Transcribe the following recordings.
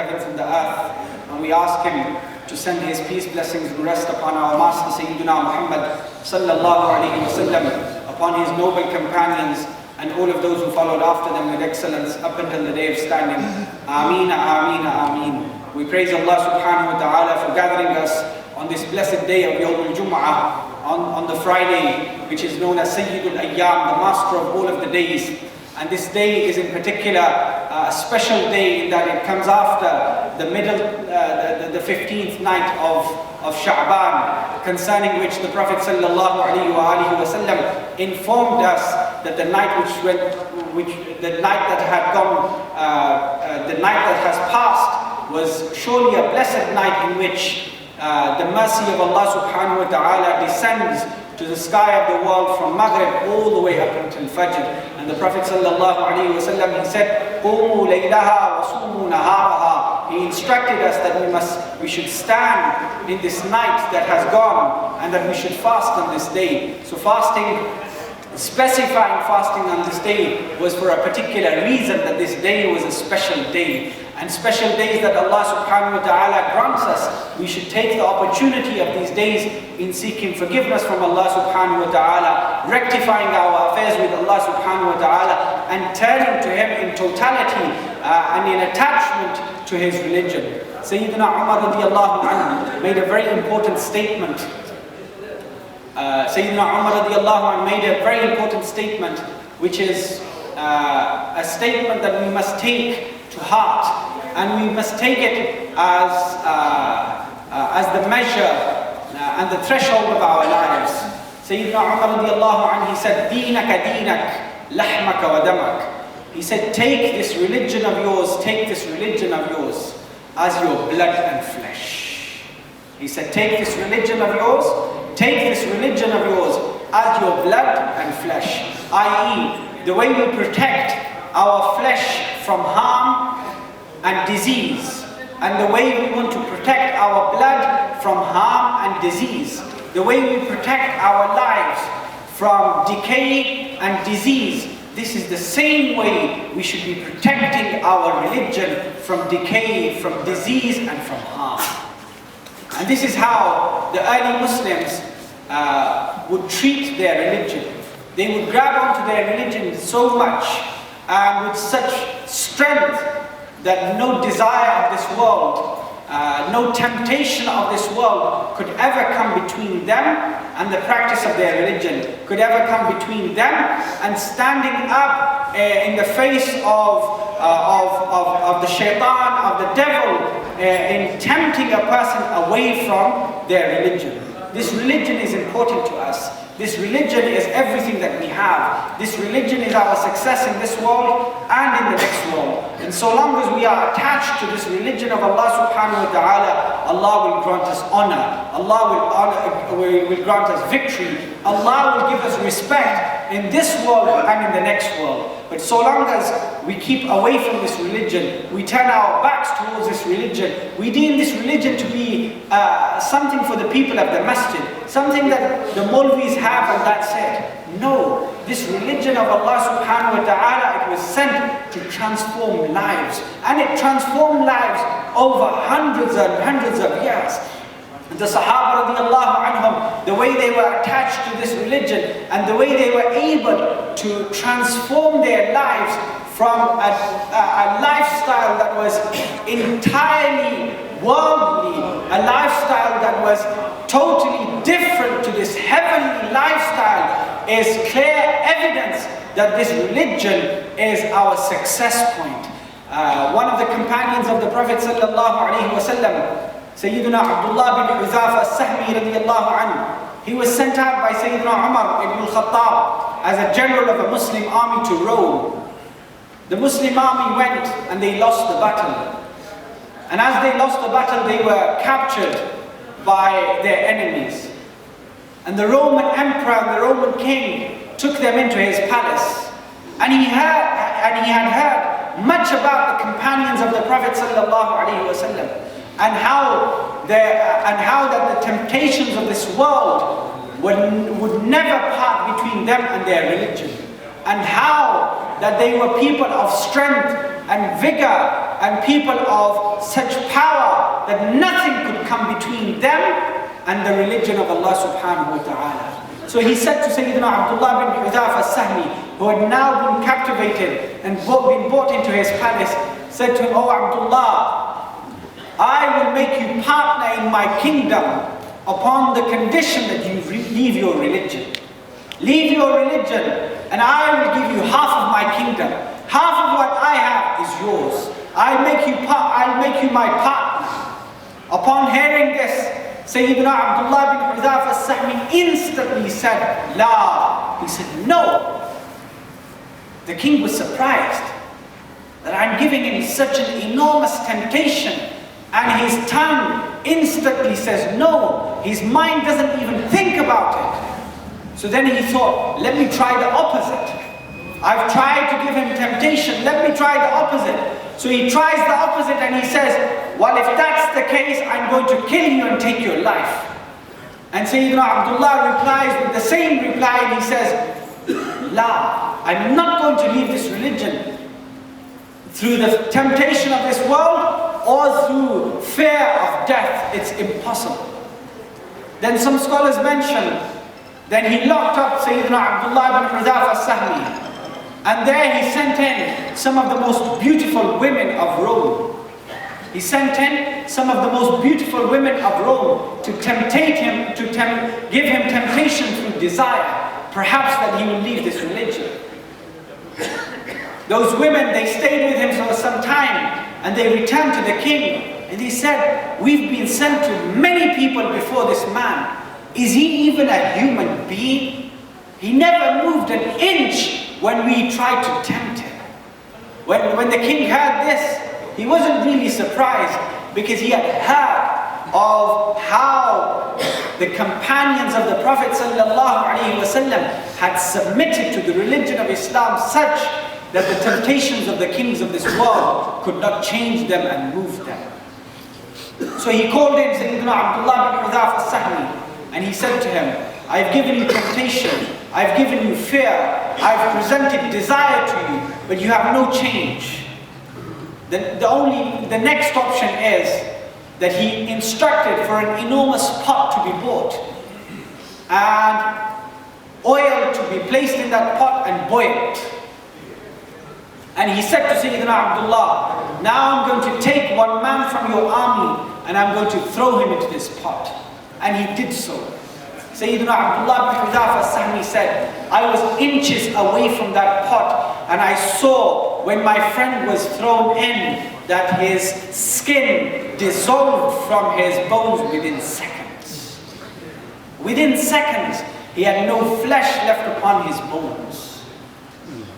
heavens and the earth. And we ask him to send his peace, blessings and rest upon our Master Sayyidina Muhammad sallallahu alayhi wa sallam, upon his noble companions and all of those who followed after them with excellence up until the day of standing. Ameen, ameen, ameen. We praise Allah subhanahu wa ta'ala for gathering us on this blessed day of Yawm al-Jummah, on the Friday, which is known as Sayyidul Ayyam, the master of all of the days. And this day is in particular a special day in that it comes after the 15th night of Sha'ban, concerning which the Prophet sallallahu alaihi wasallam informed us that the night the night that has passed was surely a blessed night in which the mercy of Allah subhanahu wa ta'ala descends to the sky of the world from Maghrib all the way up until Fajr. And the Prophet sallallahu alaihi wasallam, he said, "Qumu laylaha wa sumu naharaha." He instructed us that we should stand in this night that has gone, and that we should fast on this day. So specifying fasting on this day was for a particular reason, that this day was a special day. And special days that Allah subhanahu wa ta'ala grants us, we should take the opportunity of these days in seeking forgiveness from Allah subhanahu wa ta'ala, rectifying our affairs with Allah subhanahu wa ta'ala, and turning to Him in totality and in attachment to His religion. Sayyidina Umar radiallahu anhu made a very important statement. Which is a statement that we must take to heart, and we must take it as the measure and the threshold of our lives. Sayyidina Umar radiallahu anhu, he said, "Deenaka deenak, lahmaka wa damak." He said, take this religion of yours as your blood and flesh. He said, take this religion of yours as your blood and flesh. I.e., the way we protect our flesh from harm and disease, and the way we want to protect our blood from harm and disease, the way we protect our lives from decay and disease, this is the same way we should be protecting our religion from decay, from disease and from harm. And this is how the early Muslims would treat their religion. They would grab onto their religion so much and with such strength that no desire of this world, no temptation of this world could ever come between them and the practice of their religion, could ever come between them and standing up in the face of the shaitan, of the devil, in tempting a person away from their religion. This religion is important to us. This religion is everything that we have. This religion is our success in this world and in the next world. And so long as we are attached to this religion of Allah subhanahu wa ta'ala, Allah will grant us honor. Allah will grant us victory. Allah will give us respect in this world and in the next world. But so long as we keep away from this religion, we turn our backs towards this religion, we deem this religion to be something for the people of the masjid, something that the Maulvis have and that's it. No, this religion of Allah subhanahu wa ta'ala, it was sent to transform lives. And it transformed lives over hundreds and hundreds of years. The Sahaba radiallahu anhum, the way they were attached to this religion and the way they were able to transform their lives from a lifestyle that was entirely worldly, a lifestyle that was totally different to this heavenly lifestyle, is clear evidence that this religion is our success point. One of the companions of the Prophet sallallahu alaihi wasallam, Sayyidina Abdullah bin Huzafa as-Sahmi radiyallahu anhu, he was sent out by Sayyidina Umar ibn al-Khattab as a general of a Muslim army to Rome. The Muslim army went and they lost the battle. And as they lost the battle, they were captured by their enemies. And the Roman emperor and the Roman king took them into his palace. And he had heard much about the companions of the Prophet sallallahu alaihi wasallam, and how that the temptations of this world would never part between them and their religion, and how that they were people of strength and vigor and people of such power that nothing could come between them and the religion of Allah subhanahu wa ta'ala. So he said to Sayyidina Abdullah bin Hudhafa as-Sahmi, who had now been captivated and been brought into his palace, said to him, "Oh Abdullah, I will make you partner in my kingdom upon the condition that you leave your religion. Leave your religion and I will give you half of my kingdom. Half of what I have is yours. I'll make you my partner." Upon hearing this, Sayyidina Abdullah bin Hudhafa as-Sahmi instantly said, "La." He said, "No." The king was surprised that I'm giving him such an enormous temptation, and his tongue instantly says no. His mind doesn't even think about it. So then he thought, let me try the opposite. I've tried to give him temptation, let me try the opposite. So he tries the opposite and he says, well, if that's the case, I'm going to kill you and take your life. And Sayyidina Abdullah replies with the same reply, and he says, La, I'm not going to leave this religion through the temptation of this world or through fear of death. It's impossible. Then some scholars mention, then he locked up Sayyidina Abdullah bin Hudhafa as-Sahmi, and there he sent in some of the most beautiful women of Rome. He sent in some of the most beautiful women of Rome to temptate him, to give him temptation through desire, perhaps that he will leave this religion. Those women, they stayed with him for some time, and they returned to the king, and they said, we've been sent to many people before this man. Is he even a human being? He never moved an inch when we tried to tempt him. When the king heard this, he wasn't really surprised, because he had heard of how the companions of the Prophet ﷺ had submitted to the religion of Islam such that the temptations of the kings of this world could not change them and move them. So he called in Sayyidina Abdullah bin Hudhafa as-Sahmi, and he said to him, I've given you temptation, I've given you fear, I've presented desire to you, but you have no change. The next option is that he instructed for an enormous pot to be bought, and oil to be placed in that pot and boiled. And he said to Sayyidina Abdullah, now I'm going to take one man from your army and I'm going to throw him into this pot. And he did so. Sayyidina Abdullah bin Hudhafa as-Sahmi said, I was inches away from that pot, and I saw when my friend was thrown in that his skin dissolved from his bones within seconds. Within seconds, he had no flesh left upon his bones.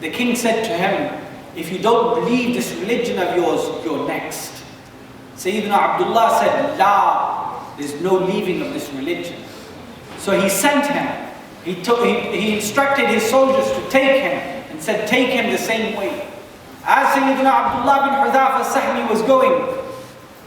The king said to him, if you don't leave this religion of yours, you're next. Sayyidina Abdullah said, La, there's no leaving of this religion. So he sent him. He instructed his soldiers to take him and said, take him the same way. As Sayyidina Abdullah bin Hudhafa as-Sahmi was going,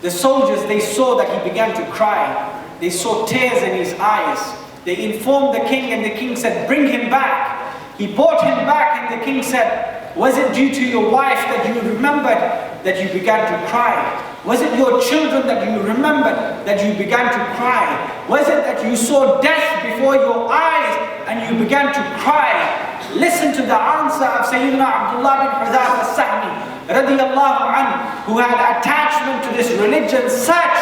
the soldiers, they saw that he began to cry. They saw tears in his eyes. They informed the king, and the king said, bring him back. He brought him back, and the king said, was it due to your wife that you remembered that you began to cry? Was it your children that you remembered that you began to cry? Was it that you saw death before your eyes and you began to cry? Listen to the answer of Sayyidina Abdullah bin Hudhafa as-Sahmi radiyallahu anhu, who had attachment to this religion such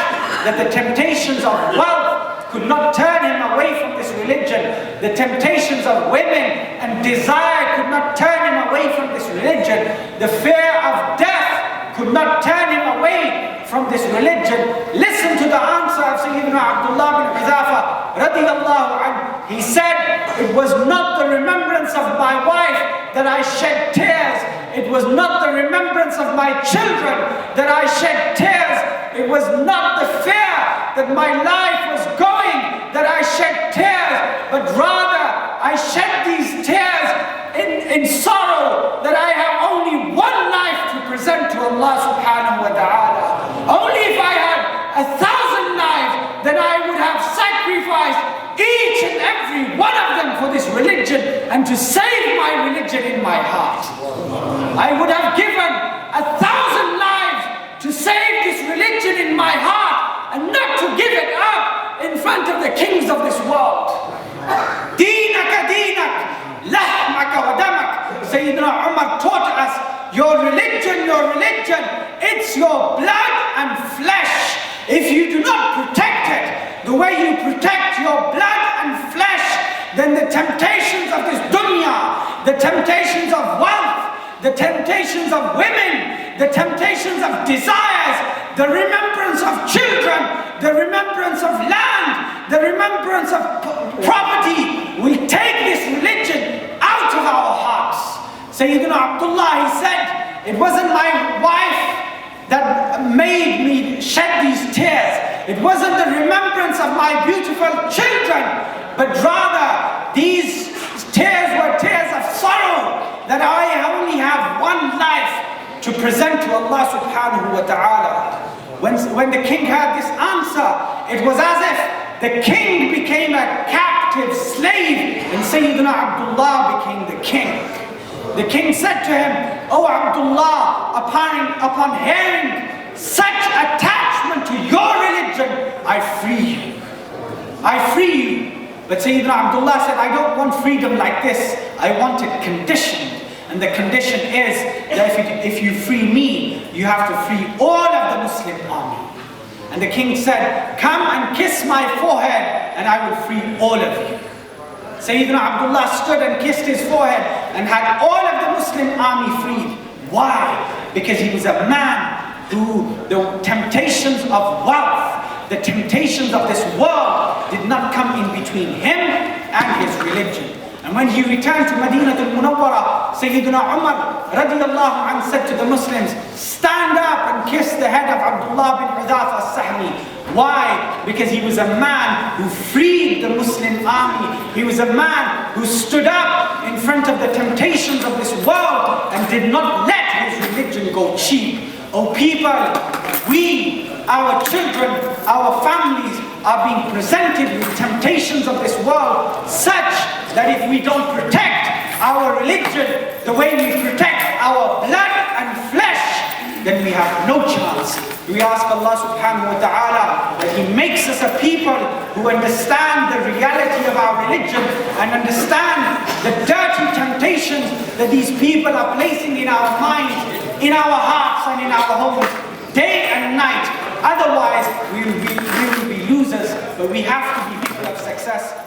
that the temptations of wealth could not turn him away from this religion. The temptations of women and desire could not turn him away from this religion. The fear of death could not turn him away from this religion. Listen to the answer of Sayyidina Abdullah bin Hudhafa radiyallahu anhu. He said, it was not the remembrance of my wife that I shed tears. It was not the remembrance of my children that I shed tears. It was not the fear that my life was going that I shed tears, but rather I shed these tears in sorrow that I have only one life to present to Allah subhanahu wa ta'ala. Only if I had 1,000 lives, then I would have sacrificed each and every one of them for this religion and to save my religion in my heart. I would have given 1,000 lives if you do not protect it the way you protect your blood and flesh, then the temptations of this dunya, the temptations of wealth, the temptations of women, the temptations of desires, the remembrance of children, the remembrance of land, the remembrance of property will take this religion out of our hearts. Sayyidina Abdullah, he said, it wasn't my wife that made me shed these tears. It wasn't the remembrance of my beautiful children, but rather these tears were tears of sorrow that I only have one life to present to Allah subhanahu wa ta'ala. When the king heard this answer, it was as if the king became a captive slave and Sayyidina Abdullah became the king. The king said to him, "O Abdullah, upon hearing such attachment to your religion, I free you. I free you." But Sayyidina Abdullah said, "I don't want freedom like this. I want it conditioned. And the condition is that if you free me, you have to free all of the Muslim army." And the king said, "Come and kiss my forehead and I will free all of you." Sayyidina Abdullah stood and kissed his forehead and had all of the Muslim army freed. Why? Because he was a man who the temptations of wealth, the temptations of this world did not come in between him and his religion. And when he returned to Madinah al-Munawwara, Sayyidina Umar radiallahu anh said to the Muslims, "Stand up and kiss the head of Abdullah bin Hudhafa as-Sahmi." Why? Because he was a man who freed the Muslim army. He was a man who stood up in front of the temptations of this world and did not let his religion go cheap. Oh people, we, our children, our families are being presented with temptations of this world such that if we don't protect our religion the way we protect our blood and flesh, then we have no chance. We ask Allah subhanahu wa ta'ala that He makes us a people who understand the reality of our religion and understand the dirty temptations that these people are placing in our minds, in our hearts and in our homes, day and night. Otherwise, we will be losers, but we have to be people of success.